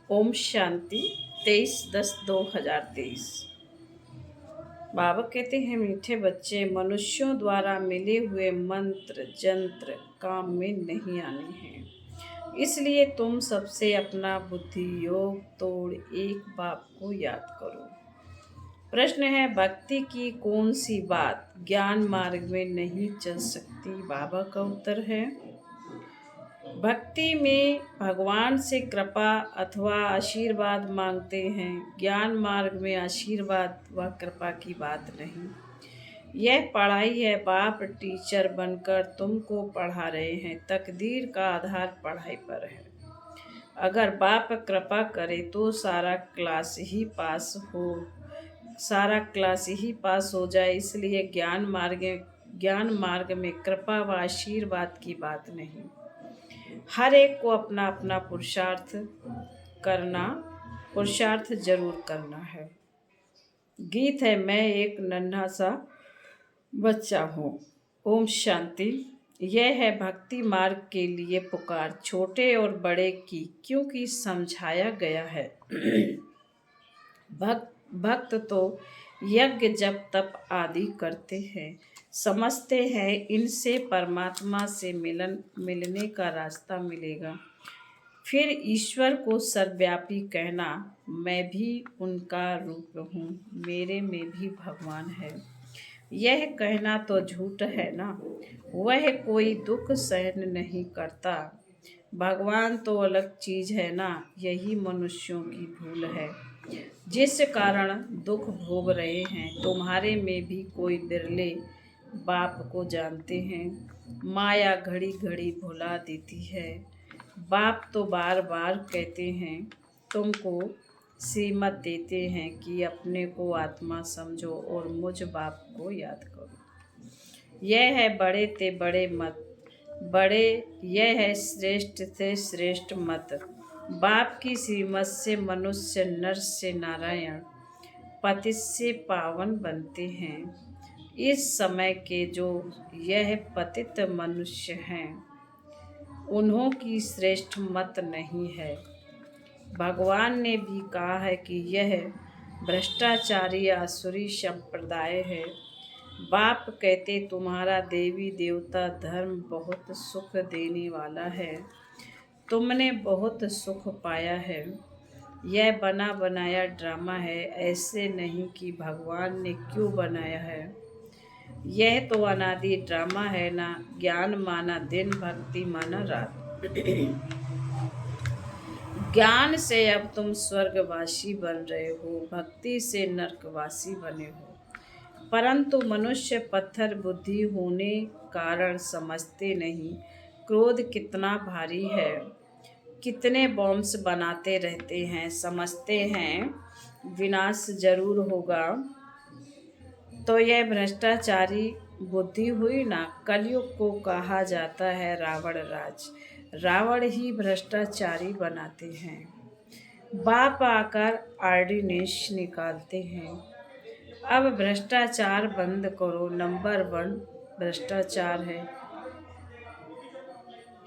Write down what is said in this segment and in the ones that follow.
ओम शांति 23/10/2023। बाबा कहते हैं, मीठे बच्चे, मनुष्यों द्वारा मिले हुए मंत्र जंत्र काम में नहीं आने हैं। इसलिए तुम सबसे अपना बुद्धि योग तोड़ एक बाप को याद करो। प्रश्न है, भक्ति की कौन सी बात ज्ञान मार्ग में नहीं चल सकती? बाबा का उत्तर है, भक्ति में भगवान से कृपा अथवा आशीर्वाद मांगते हैं। ज्ञान मार्ग में आशीर्वाद व कृपा की बात नहीं। यह पढ़ाई है। बाप टीचर बनकर तुमको पढ़ा रहे हैं। तकदीर का आधार पढ़ाई पर है। अगर बाप कृपा करे तो सारा क्लास ही पास हो जाए। इसलिए ज्ञान मार्ग में कृपा व आशीर्वाद की बात नहीं। हर एक को अपना अपना पुरुषार्थ जरूर करना है। गीत है, मैं एक नन्हा सा बच्चा हूँ। ओम शांति। यह है भक्ति मार्ग के लिए पुकार, छोटे और बड़े की, क्योंकि समझाया गया है। भक्त तो यज्ञ जप तप आदि करते हैं, समझते हैं इनसे परमात्मा से मिलने का रास्ता मिलेगा। फिर ईश्वर को सर्वव्यापी कहना, मैं भी उनका रूप हूँ, मेरे में भी भगवान है, यह कहना तो झूठ है ना। वह कोई दुख सहन नहीं करता। भगवान तो अलग चीज है ना। यही मनुष्यों की भूल है, जिस कारण दुख भोग रहे हैं। तुम्हारे में भी कोई बिरले बाप को जानते हैं। माया घड़ी घड़ी भुला देती है। बाप तो बार बार कहते हैं, तुमको श्रीमत देते हैं कि अपने को आत्मा समझो और मुझ बाप को याद करो। यह है बड़े ते बड़े मत, यह है श्रेष्ठ से श्रेष्ठ मत। बाप की श्रीमत से मनुष्य नर से नारायण, पतित से पावन बनते हैं। इस समय के जो यह पतित मनुष्य हैं, उन्हों की श्रेष्ठ मत नहीं है। भगवान ने भी कहा है कि यह भ्रष्टाचारी आसुरी संप्रदाय है। बाप कहते, तुम्हारा देवी देवता धर्म बहुत सुख देने वाला है, तुमने बहुत सुख पाया है। यह बना बनाया ड्रामा है, ऐसे नहीं कि भगवान ने क्यों बनाया है। यह तो अनादि ड्रामा है ना। ज्ञान माना दिन, भक्ति माना रात। ज्ञान से अब तुम स्वर्गवासी बन रहे हो, भक्ति से नरकवासी बने हो। परंतु मनुष्य पत्थर बुद्धि होने कारण समझते नहीं क्रोध कितना भारी है। कितने बॉम्ब्स बनाते रहते हैं, समझते हैं विनाश जरूर होगा। तो यह भ्रष्टाचारी बुद्धि हुई ना। कलयुग को कहा जाता है रावण राज। रावण ही भ्रष्टाचारी बनाते हैं। बाप आकर ऑर्डिनेंस निकालते हैं, अब भ्रष्टाचार बंद करो। नंबर 1 भ्रष्टाचार है।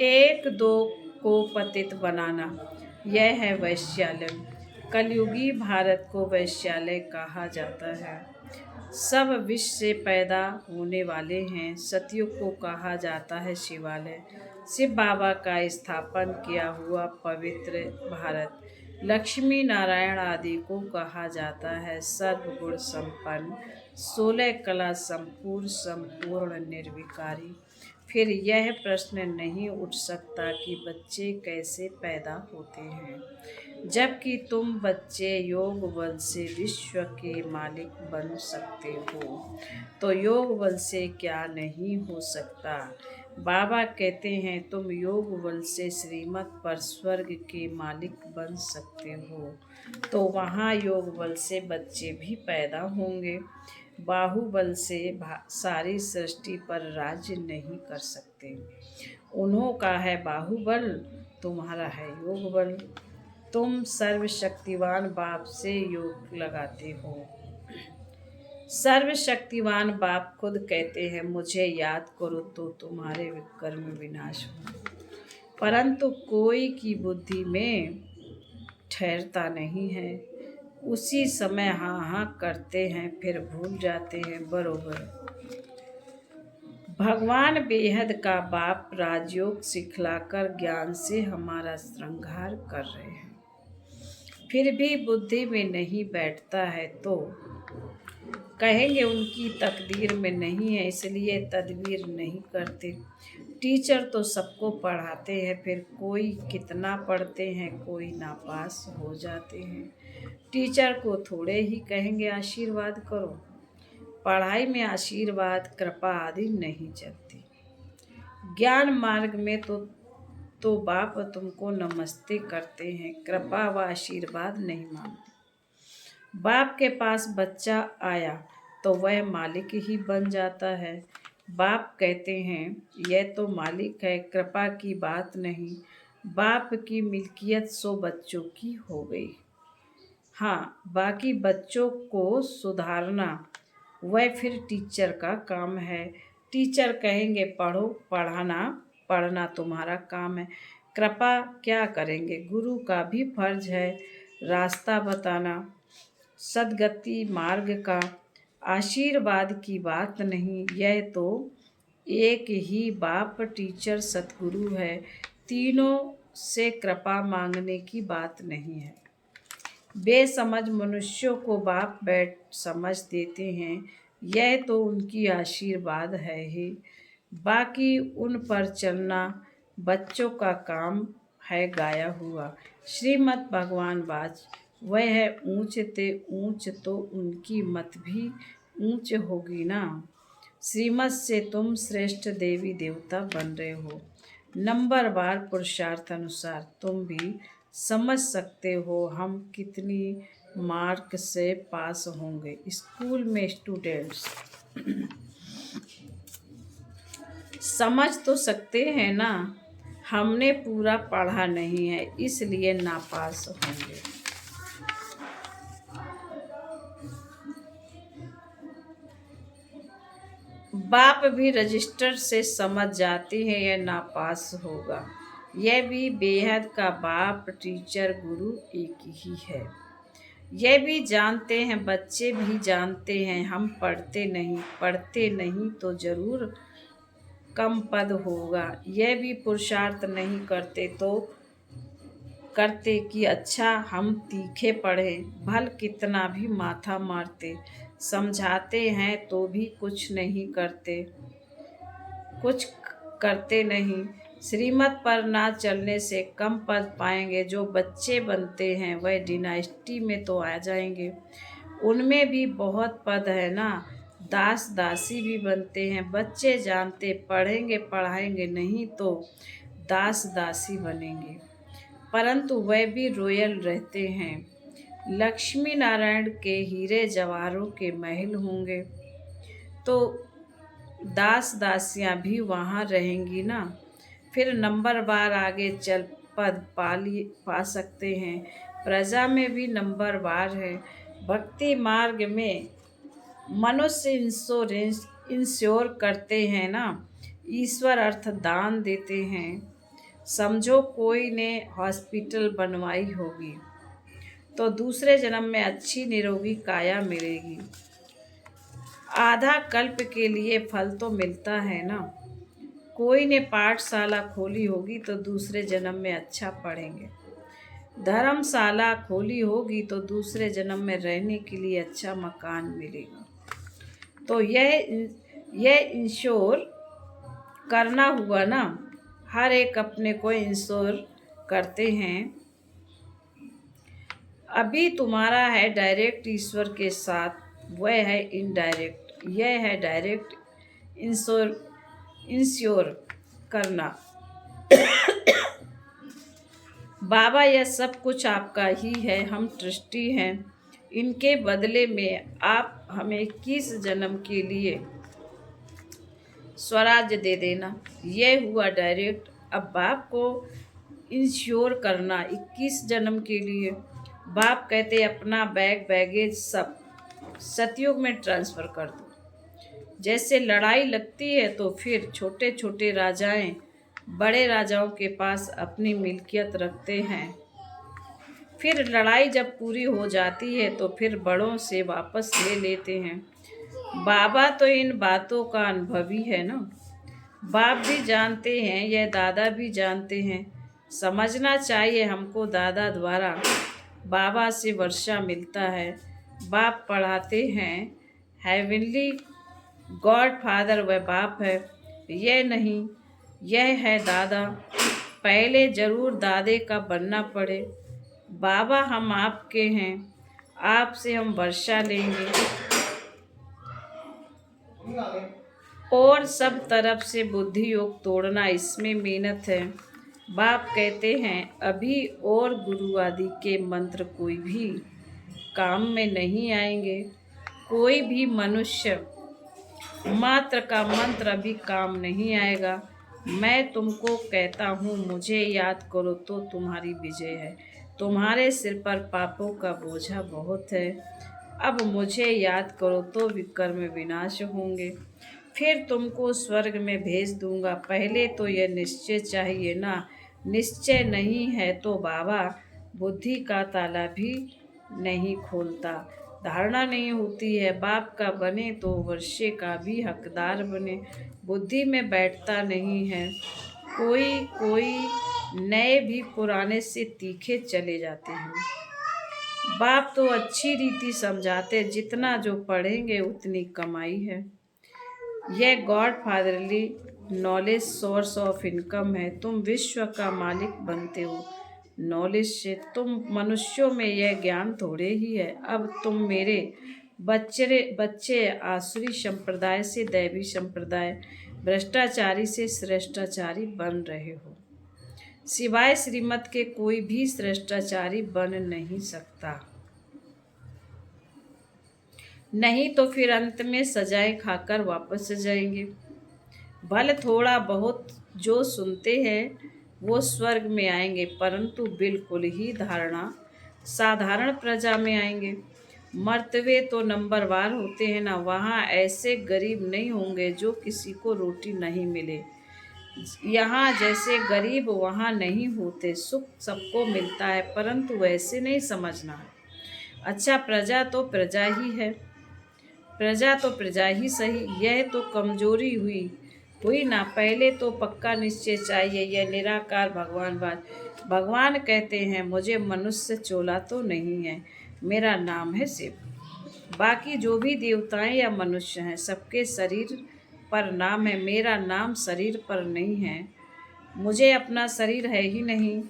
एक दो को पतित बनाना, यह है वैश्यालय। कलयुगी भारत को वैश्यालय कहा जाता है। सब विष से पैदा होने वाले हैं। सतयुग को कहा जाता है शिवालय। शिव बाबा का स्थापन किया हुआ पवित्र भारत। लक्ष्मी नारायण आदि को कहा जाता है सर्वगुण संपन्न, 16 कला संपूर्ण निर्विकारी। फिर यह प्रश्न नहीं उठ सकता कि बच्चे कैसे पैदा होते हैं, जबकि तुम बच्चे योग बल से विश्व के मालिक बन सकते हो। तो योग बल से क्या नहीं हो सकता? बाबा कहते हैं, तुम योग बल से श्रीमत पर स्वर्ग के मालिक बन सकते हो। तो वहाँ योग बल से बच्चे भी पैदा होंगे। बाहुबल से सारी सृष्टि पर राज्य नहीं कर सकते। उन्हों का है बाहुबल, तुम्हारा है योग बल। तुम सर्वशक्तिवान बाप से योग लगाते हो। सर्वशक्तिवान बाप खुद कहते हैं, मुझे याद करो तो तुम्हारे विकर्म विनाश हो। परंतु कोई की बुद्धि में ठहरता नहीं है। उसी समय हाँ हाँ करते हैं, फिर भूल जाते हैं बरोबर। भगवान बेहद का बाप राजयोग सिखलाकर ज्ञान से हमारा श्रृंगार कर रहे हैं, फिर भी बुद्धि में नहीं बैठता है तो कहेंगे उनकी तकदीर में नहीं है, इसलिए तदबीर नहीं करते। टीचर तो सबको पढ़ाते हैं, फिर कोई कितना पढ़ते हैं, कोई नापास हो जाते हैं। टीचर को थोड़े ही कहेंगे आशीर्वाद करो। पढ़ाई में आशीर्वाद कृपा आदि नहीं चलती। ज्ञान मार्ग में तो बाप तुमको नमस्ते करते हैं, कृपा व आशीर्वाद नहीं मांगते। बाप के पास बच्चा आया तो वह मालिक ही बन जाता है। बाप कहते हैं यह तो मालिक है, कृपा की बात नहीं। बाप की मिल्कियत सो बच्चों की हो गई। हाँ, बाकी बच्चों को सुधारना वह फिर टीचर का काम है। टीचर कहेंगे पढ़ो, पढ़ना तुम्हारा काम है। कृपा क्या करेंगे, गुरु का भी फर्ज है रास्ता बताना, सद्गति मार्ग का। आशीर्वाद की बात नहीं, यह तो एक ही बाप टीचर सतगुरु है। तीनों से कृपा मांगने की बात नहीं है। बेसमझ मनुष्यों को बाप बैठ समझ देते हैं, यह तो उनकी आशीर्वाद है ही। बाकी उन पर चलना बच्चों का काम है गाया हुआ। श्रीमद् भगवान वाच वह है ऊंच ते ऊंच, तो उनकी मत भी ऊंच होगी ना। श्रीमत से तुम श्रेष्ठ देवी देवता बन रहे हो। नंबरवार पुरुषार्थ अनुसार तुम भी समझ सकते हो हम कितनी मार्क से पास होंगे। स्कूल में स्टूडेंट्स समझ तो सकते हैं ना, हमने पूरा पढ़ा नहीं है इसलिए नापास होंगे। बाप भी रजिस्टर से समझ जाते हैं यह नापास होगा। यह भी बेहद का बाप टीचर गुरु एक ही है। यह भी जानते हैं, बच्चे भी जानते हैं, हम पढ़ते नहीं तो जरूर कम पद होगा। यह भी पुरुषार्थ नहीं करते कि अच्छा हम तीखे पढ़े, भल कितना भी माथा मारते। समझाते हैं तो भी कुछ करते नहीं। श्रीमत पर ना चलने से कम पद पाएंगे। जो बच्चे बनते हैं वह डिनास्टी में तो आ जाएंगे, उनमें भी बहुत पद है ना। दास दासी भी बनते हैं। बच्चे जानते पढ़ाएंगे नहीं तो दास दासी बनेंगे, परंतु वह भी रॉयल रहते हैं। लक्ष्मी नारायण के हीरे जवाहरों के महल होंगे तो दास दासियां भी वहाँ रहेंगी ना। फिर नंबरवार आगे चल पद पा सकते हैं। प्रजा में भी नंबरवार है। भक्ति मार्ग में मनुष्य इंश्योर करते हैं ना, ईश्वर अर्थ दान देते हैं। समझो कोई ने हॉस्पिटल बनवाई होगी तो दूसरे जन्म में अच्छी निरोगी काया मिलेगी। आधा कल्प के लिए फल तो मिलता है ना। कोई ने पाठशाला खोली होगी तो दूसरे जन्म में अच्छा पढ़ेंगे। धर्मशाला खोली होगी तो दूसरे जन्म में रहने के लिए अच्छा मकान मिलेगा। तो यह इंश्योर करना हुआ ना। हर एक अपने को इंश्योर करते हैं। अभी तुम्हारा है डायरेक्ट ईश्वर के साथ, वह है इनडायरेक्ट। यह है डायरेक्ट इंश्योर करना। बाबा यह सब कुछ आपका ही है, हम ट्रस्टी हैं। इनके बदले में आप हमें 21 जन्म के लिए स्वराज्य दे देना। यह हुआ डायरेक्ट। अब बाप को इंश्योर करना 21 जन्म के लिए। बाप कहते अपना बैगेज सब सतयुग में ट्रांसफ़र कर दो। जैसे लड़ाई लगती है तो फिर छोटे छोटे राजाएं बड़े राजाओं के पास अपनी मिल्कियत रखते हैं। फिर लड़ाई जब पूरी हो जाती है तो फिर बड़ों से वापस ले लेते हैं। बाबा तो इन बातों का अनुभवी है ना। बाप भी जानते हैं, यह दादा भी जानते हैं। समझना चाहिए हमको दादा द्वारा बाबा से वर्षा मिलता है। बाप पढ़ाते हैं हेवनली गॉड फादर वह बाप है। यह नहीं, यह है दादा। पहले जरूर दादे का बनना पड़े। बाबा हम आपके हैं, आपसे हम वर्षा लेंगे और सब तरफ से बुद्धि योग तोड़ना, इसमें मेहनत है। बाप कहते हैं अभी और गुरु आदि के मंत्र कोई भी काम में नहीं आएंगे। कोई भी मनुष्य मात्र का मंत्र अभी काम नहीं आएगा। मैं तुमको कहता हूँ मुझे याद करो तो तुम्हारी विजय है। तुम्हारे सिर पर पापों का बोझा बहुत है। अब मुझे याद करो तो विकर्म विनाश होंगे। फिर तुमको स्वर्ग में भेज दूंगा। पहले तो यह निश्चय चाहिए ना। निश्चय नहीं है तो बाबा बुद्धि का ताला भी नहीं खोलता। धारणा नहीं होती है बाप का बने तो वर्षे का भी हकदार बने। बुद्धि में बैठता नहीं है। कोई कोई नए भी पुराने से तीखे चले जाते हैं। बाप तो अच्छी रीति समझाते, जितना जो पढ़ेंगे उतनी कमाई है। यह God fatherly knowledge source of income है। तुम विश्व का मालिक बनते हो नॉलेज से। तुम मनुष्यों में यह ज्ञान थोड़े ही है। अब तुम मेरे बच्चे आसुरी संप्रदाय से दैवी संप्रदाय, भ्रष्टाचारी से श्रेष्ठाचारी बन रहे हो। सिवाय श्रीमत के कोई भी श्रेष्ठाचारी बन नहीं सकता। नहीं तो फिर अंत में सजाएं खाकर वापस जाएंगे। भले थोड़ा बहुत जो सुनते हैं वो स्वर्ग में आएंगे, परंतु बिल्कुल ही साधारण प्रजा में आएंगे। मर्तबे तो नंबरवार होते हैं ना। वहाँ ऐसे गरीब नहीं होंगे जो किसी को रोटी नहीं मिले। यहाँ जैसे गरीब वहाँ नहीं होते। सुख सबको मिलता है, परंतु वैसे नहीं समझना है। अच्छा, प्रजा तो प्रजा ही है। प्रजा तो प्रजा ही सही। यह तो कमजोरी हुई ना। पहले तो पक्का निश्चय चाहिए। यह निराकार भगवानवाद। भगवान कहते हैं मुझे मनुष्य चोला तो नहीं है, मेरा नाम है शिव। बाकी जो भी देवताएं या मनुष्य हैं सबके शरीर पर नाम है, मेरा नाम शरीर पर नहीं है। मुझे अपना शरीर है ही नहीं।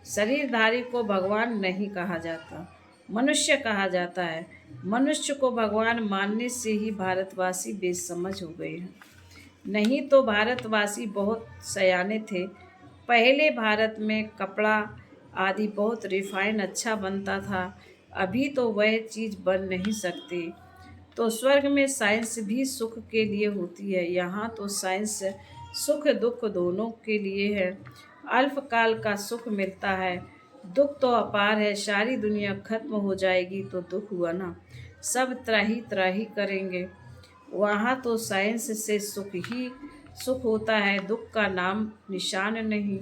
शरीरधारी को भगवान नहीं कहा जाता, मनुष्य कहा जाता है। मनुष्य को भगवान मानने से ही भारतवासी बेसमझ हो गए हैं। नहीं तो भारतवासी बहुत सयाने थे। पहले भारत में कपड़ा आदि बहुत रिफाइन अच्छा बनता था। अभी तो वह चीज़ बन नहीं सकती। तो स्वर्ग में साइंस भी सुख के लिए होती है। यहाँ तो साइंस सुख दुख दोनों के लिए है। अल्पकाल का सुख मिलता है, दुख तो अपार है। सारी दुनिया खत्म हो जाएगी तो दुख हुआ ना। सब त्राही त्राही करेंगे। वहाँ तो साइंस से सुख होता है, दुख का नाम निशान नहीं।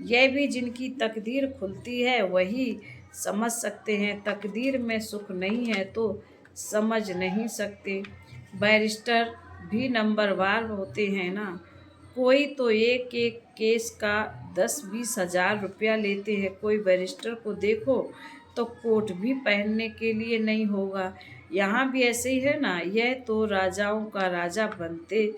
यह भी जिनकी तकदीर खुलती है वही समझ सकते हैं। तकदीर में सुख नहीं है तो समझ नहीं सकते। बैरिस्टर भी नंबरवार होते हैं ना। कोई तो एक एक केस का 10-20 हज़ार रुपया लेते हैं। कोई बैरिस्टर को देखो तो कोट भी पहनने के लिए नहीं होगा। यहाँ भी ऐसे ही है ना। यह तो राजाओं का राजा बनते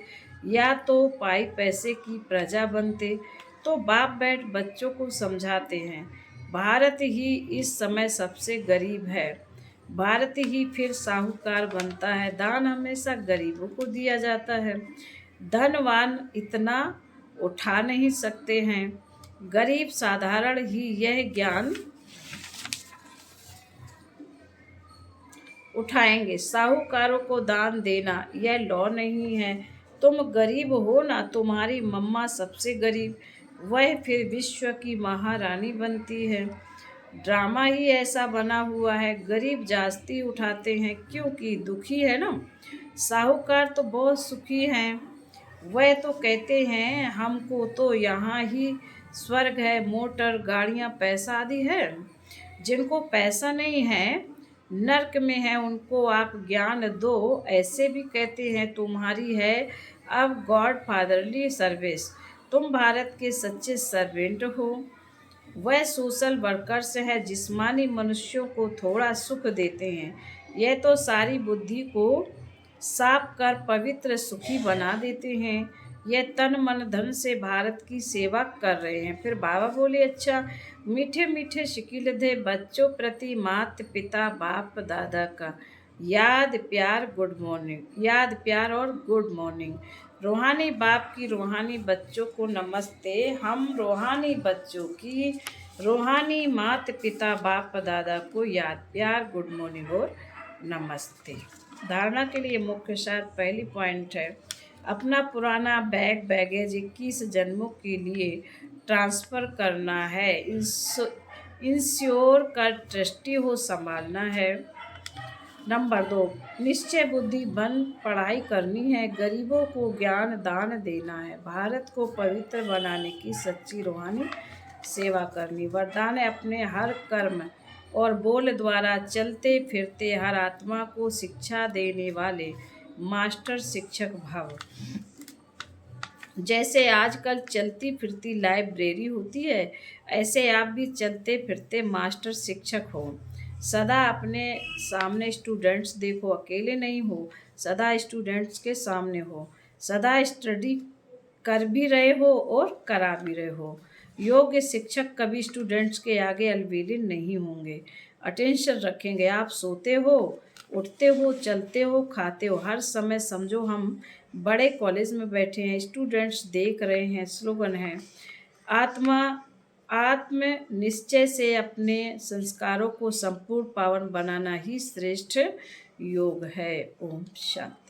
या तो पाई पैसे की प्रजा बनते। तो बाप बैठ बच्चों को समझाते हैं भारत ही इस समय सबसे गरीब है। भारत ही फिर साहूकार बनता है। दान हमेशा गरीबों को दिया जाता है। धनवान इतना उठा नहीं सकते हैं। गरीब साधारण ही यह ज्ञान उठाएंगे। साहूकारों को दान देना यह लॉ नहीं है। तुम गरीब हो ना, तुम्हारी मम्मा सबसे गरीब, वह फिर विश्व की महारानी बनती है। ड्रामा ही ऐसा बना हुआ है। गरीब जास्ती उठाते हैं क्योंकि दुखी है ना। साहूकार तो बहुत सुखी हैं। वह तो कहते हैं हमको तो यहाँ ही स्वर्ग है, मोटर गाड़ियाँ पैसा आदि है। जिनको पैसा नहीं है, नर्क में है, उनको आप ज्ञान दो। ऐसे भी कहते हैं तुम्हारी है अब गॉड फादरली सर्विस। तुम भारत के सच्चे सर्वेंट हो। वह सोशल वर्कर्स है, जिस्मानी मनुष्यों को थोड़ा सुख देते हैं। यह तो सारी बुद्धि को साफ कर पवित्र सुखी बना देते हैं। यह तन मन धन से भारत की सेवा कर रहे हैं। फिर बाबा बोले, अच्छा, मीठे मीठे शिकिल दे बच्चों प्रति मात पिता बाप दादा का याद प्यार गुड मॉर्निंग, याद प्यार और गुड मॉर्निंग। रूहानी बाप की रूहानी बच्चों को नमस्ते। हम रूहानी बच्चों की रूहानी मात पिता बाप दादा को याद प्यार गुड मॉर्निंग और नमस्ते। धारणा के लिए मुख्य सार पहली पॉइंट है, अपना पुराना बैगेज 21 जन्मों के लिए ट्रांसफ़र करना है। इंश्योर कर ट्रस्टी हो संभालना है। नंबर 2, निश्चय बुद्धि बन पढ़ाई करनी है। गरीबों को ज्ञान दान देना है। भारत को पवित्र बनाने की सच्ची रूहानी सेवा करनी। वरदान है, अपने हर कर्म और बोल द्वारा चलते फिरते हर आत्मा को शिक्षा देने वाले मास्टर शिक्षक भव। जैसे आजकल चलती फिरती लाइब्रेरी होती है, ऐसे आप भी चलते फिरते मास्टर शिक्षक हो। सदा अपने सामने स्टूडेंट्स देखो, अकेले नहीं हो, सदा स्टूडेंट्स के सामने हो। सदा स्टडी कर भी रहे हो और करा भी रहे हो। योग्य शिक्षक कभी स्टूडेंट्स के आगे अलबेले नहीं होंगे। अटेंशन रखेंगे। आप सोते हो, उठते हो, चलते हो, खाते हो, हर समय समझो हम बड़े कॉलेज में बैठे हैं, स्टूडेंट्स देख रहे हैं। स्लोगन है, आत्म निश्चय से अपने संस्कारों को संपूर्ण पावन बनाना ही श्रेष्ठ योग है। ओम शांति।